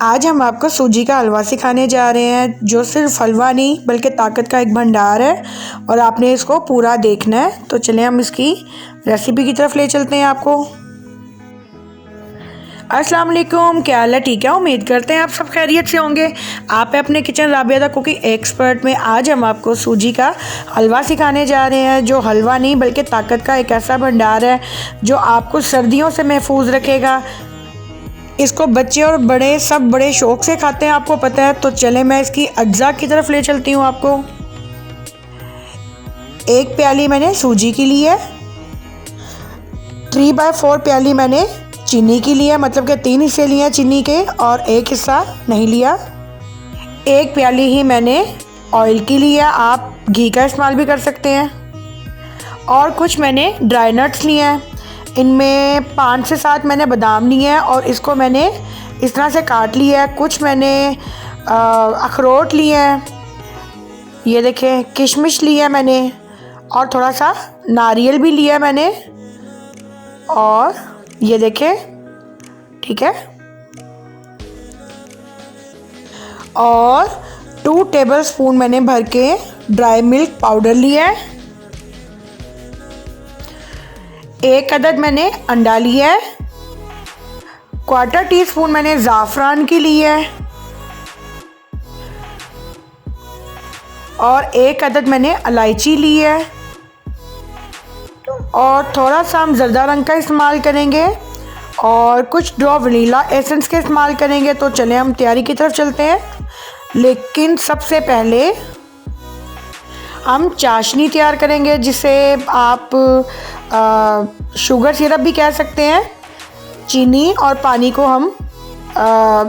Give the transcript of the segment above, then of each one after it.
आज हम आपको सूजी का हलवा सिखाने जा रहे हैं, जो सिर्फ हलवा नहीं बल्कि ताकत का एक भंडार है और आपने इसको पूरा देखना है। तो चलें हम इसकी रेसिपी की तरफ ले चलते हैं आपको। अस्सलाम वालेकुम, क्या हाल है? ठीक है, उम्मीद करते हैं आप सब खैरियत से होंगे। आप अपने kitchen Rabia the cooking expert में आज हम आपको सूजी का हलवा सिखाने जा रहे हैं, जो हलवा नहीं बल्कि ताकत का एक ऐसा भंडार है जो आपको सर्दियों से महफूज रखेगा। इसको बच्चे और बड़े सब बड़े शौक़ से खाते हैं, आपको पता है। तो चलें मैं इसकी अज्जा की तरफ ले चलती हूँ आपको। एक प्याली मैंने सूजी की ली है, 3/4 प्याली मैंने चीनी की ली है, मतलब कि 3 हिस्से लिए हैं चीनी के और एक हिस्सा नहीं लिया। एक प्याली ही मैंने ऑयल की ली है, आप घी का इस्तेमाल भी कर सकते हैं। और कुछ मैंने ड्राई नट्स लिए हैं, इनमें 5 से 7 मैंने बादाम लिए हैं और इसको मैंने इस तरह से काट लिया है। कुछ मैंने अखरोट लिए हैं, ये देखें, किशमिश लिया है मैंने, और थोड़ा सा नारियल भी लिया है मैंने, और ये देखें, ठीक है। और 2 टेबलस्पून मैंने भर के ड्राई मिल्क पाउडर लिया है। 1 अदद मैंने अंडा लिया है। 1/4 टीस्पून मैंने ज़ाफ़रान की ली है और 1 अदद मैंने इलायची ली है। और थोड़ा सा हम ज़र्दा रंग का इस्तेमाल करेंगे और कुछ ड्रॉप वनीला एसेंस के इस्तेमाल करेंगे। तो चलें हम तैयारी की तरफ चलते हैं। लेकिन सबसे पहले हम चाशनी तैयार करेंगे, जिसे आप शुगर सिरप भी कह सकते हैं। चीनी और पानी को हम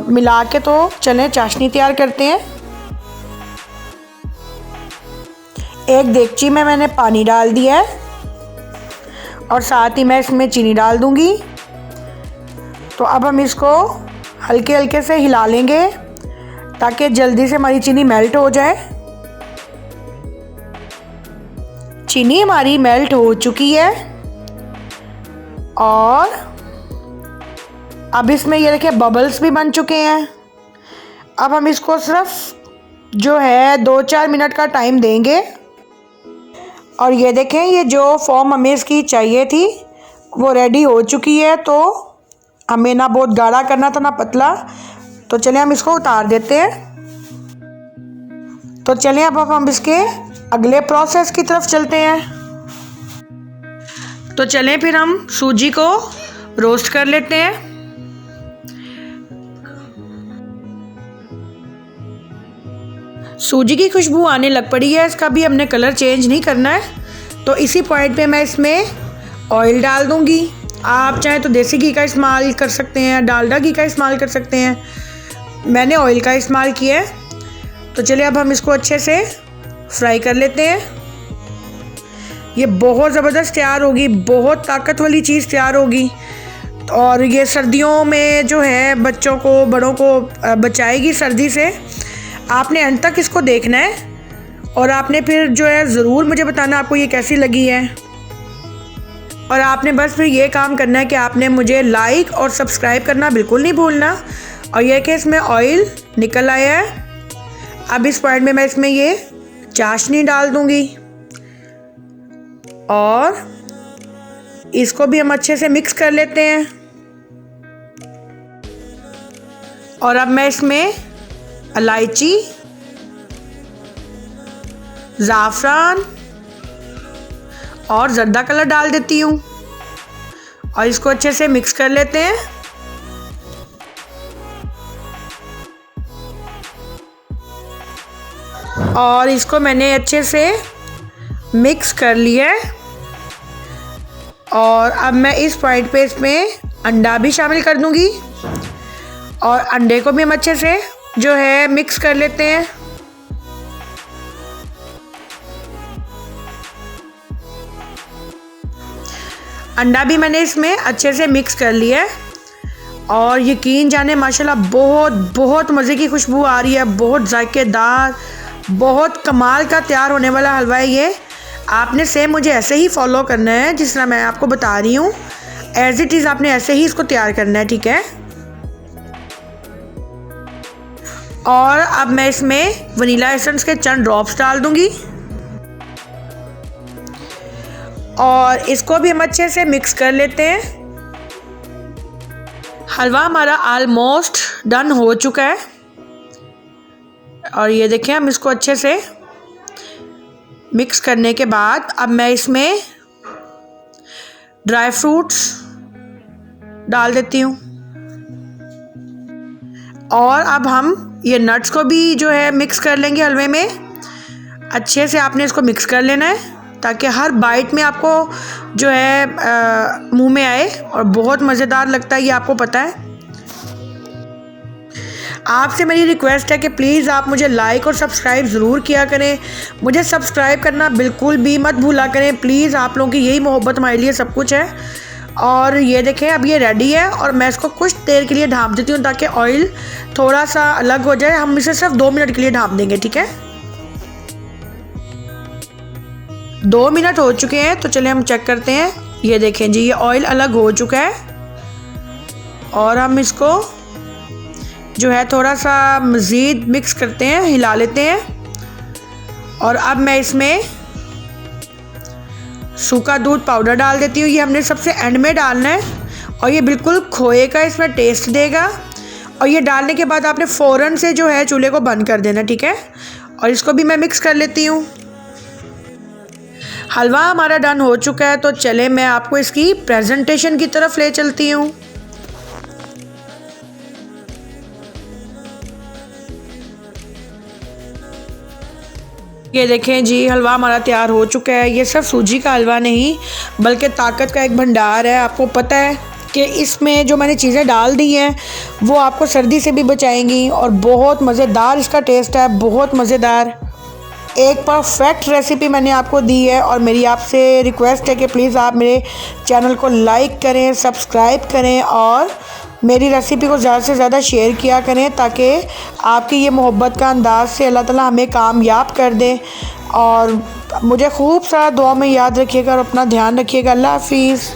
मिला के, तो चलें चाशनी तैयार करते हैं। एक देगची में मैंने पानी डाल दिया है और साथ ही मैं इसमें चीनी डाल दूंगी। तो अब हम इसको हल्के हल्के से हिला लेंगे ताकि जल्दी से हमारी चीनी मेल्ट हो जाए। चीनी हमारी मेल्ट हो चुकी है और अब इसमें ये देखिए बबल्स भी बन चुके हैं। अब हम इसको सिर्फ जो है 2-4 मिनट का टाइम देंगे। और ये देखें, ये जो फॉर्म हमें इसकी चाहिए थी वो रेडी हो चुकी है। तो हमें ना बहुत गाढ़ा करना था ना पतला। तो चलें हम इसको उतार देते हैं। तो चलें अब हम इसके अगले प्रोसेस की तरफ चलते हैं। तो चलें फिर हम सूजी को रोस्ट कर लेते हैं। सूजी की खुशबू आने लग पड़ी है, इसका भी हमने कलर चेंज नहीं करना है। तो इसी पॉइंट पे मैं इसमें ऑयल डाल दूंगी। आप चाहे तो देसी घी का इस्तेमाल कर सकते हैं, डालडा घी का इस्तेमाल कर सकते हैं, मैंने ऑयल का इस्तेमाल किया है। तो चलिए अब हम इसको अच्छे से फ्राई कर लेते हैं। ये बहुत ज़बरदस्त तैयार होगी, बहुत ताकत वाली चीज़ तैयार होगी और ये सर्दियों में जो है बच्चों को बड़ों को बचाएगी सर्दी से। आपने अंत तक इसको देखना है और आपने फिर जो है ज़रूर मुझे बताना आपको ये कैसी लगी है। और आपने बस फिर ये काम करना है कि आपने मुझे लाइक और सब्सक्राइब करना बिल्कुल नहीं भूलना। और यह कि इसमें ऑयल निकल आया है। अब इस पॉइंट में मैं इसमें ये चाशनी डाल दूंगी और इसको भी हम अच्छे से मिक्स कर लेते हैं। और अब मैं इसमें इलायची, ज़ाफ़रान और ज़र्दा कलर डाल देती हूँ और इसको अच्छे से मिक्स कर लेते हैं। और इसको मैंने अच्छे से मिक्स कर लिया है। और अब मैं इस पॉइंट पे इसमें अंडा भी शामिल कर दूंगी और अंडे को भी हम अच्छे से जो है मिक्स कर लेते हैं। अंडा भी मैंने इसमें अच्छे से मिक्स कर लिया है और यकीन जाने माशाल्लाह बहुत बहुत मज़े की खुशबू आ रही है, बहुत जायकेदार, बहुत कमाल का तैयार होने वाला हलवा है ये। आपने सेम मुझे ऐसे ही फॉलो करना है जिस तरह मैं आपको बता रही हूँ, एज इट इज़ आपने ऐसे ही इसको तैयार करना है, ठीक है। और अब मैं इसमें वनीला एसेंस के चंद ड्रॉप्स डाल दूंगी और इसको भी हम अच्छे से मिक्स कर लेते हैं। हलवा हमारा ऑलमोस्ट डन हो चुका है और ये देखें, हम इसको अच्छे से मिक्स करने के बाद अब मैं इसमें ड्राई फ्रूट्स डाल देती हूँ और अब हम ये नट्स को भी जो है मिक्स कर लेंगे हलवे में। अच्छे से आपने इसको मिक्स कर लेना है ताकि हर बाइट में आपको जो है मुंह में आए और बहुत मज़ेदार लगता है, ये आपको पता है। आपसे मेरी रिक्वेस्ट है कि प्लीज़ आप मुझे लाइक और सब्सक्राइब ज़रूर किया करें। मुझे सब्सक्राइब करना बिल्कुल भी मत भूला करें प्लीज़, आप लोगों की यही मोहब्बत हमारे लिए सब कुछ है। और ये देखें, अब ये रेडी है और मैं इसको कुछ देर के लिए ढाँप देती हूँ ताकि ऑयल थोड़ा सा अलग हो जाए। हम इसे सिर्फ 2 मिनट के लिए ढाँप देंगे, ठीक है। 2 मिनट हो चुके हैं तो चलिए हम चेक करते हैं। ये देखें जी, ये ऑयल अलग हो चुका है और हम इसको जो है थोड़ा सा मज़ीद मिक्स करते हैं, हिला लेते हैं। और अब मैं इसमें सूखा दूध पाउडर डाल देती हूँ। ये हमने सबसे एंड में डालना है और ये बिल्कुल खोए का इसमें टेस्ट देगा। और ये डालने के बाद आपने फ़ौरन से जो है चूल्हे को बंद कर देना, ठीक है। और इसको भी मैं मिक्स कर लेती हूँ। हलवा हमारा डन हो चुका है तो चले मैं आपको इसकी प्रेजेंटेशन की तरफ ले चलती हूँ। ये देखें जी, हलवा हमारा तैयार हो चुका है। ये सिर्फ सूजी का हलवा नहीं बल्कि ताकत का एक भंडार है। आपको पता है कि इसमें जो मैंने चीज़ें डाल दी हैं वो आपको सर्दी से भी बचाएंगी और बहुत मज़ेदार इसका टेस्ट है, बहुत मज़ेदार। एक परफेक्ट रेसिपी मैंने आपको दी है और मेरी आपसे रिक्वेस्ट है कि प्लीज़ आप मेरे चैनल को लाइक करें, सब्सक्राइब करें और मेरी रेसिपी को ज़्यादा से ज़्यादा शेयर किया करें ताकि आपकी ये मोहब्बत का अंदाज़ से अल्लाह ताला हमें कामयाब कर दे। और मुझे खूब सारा दुआ में याद रखिएगा और अपना ध्यान रखिएगा। अल्लाह हाफिज़।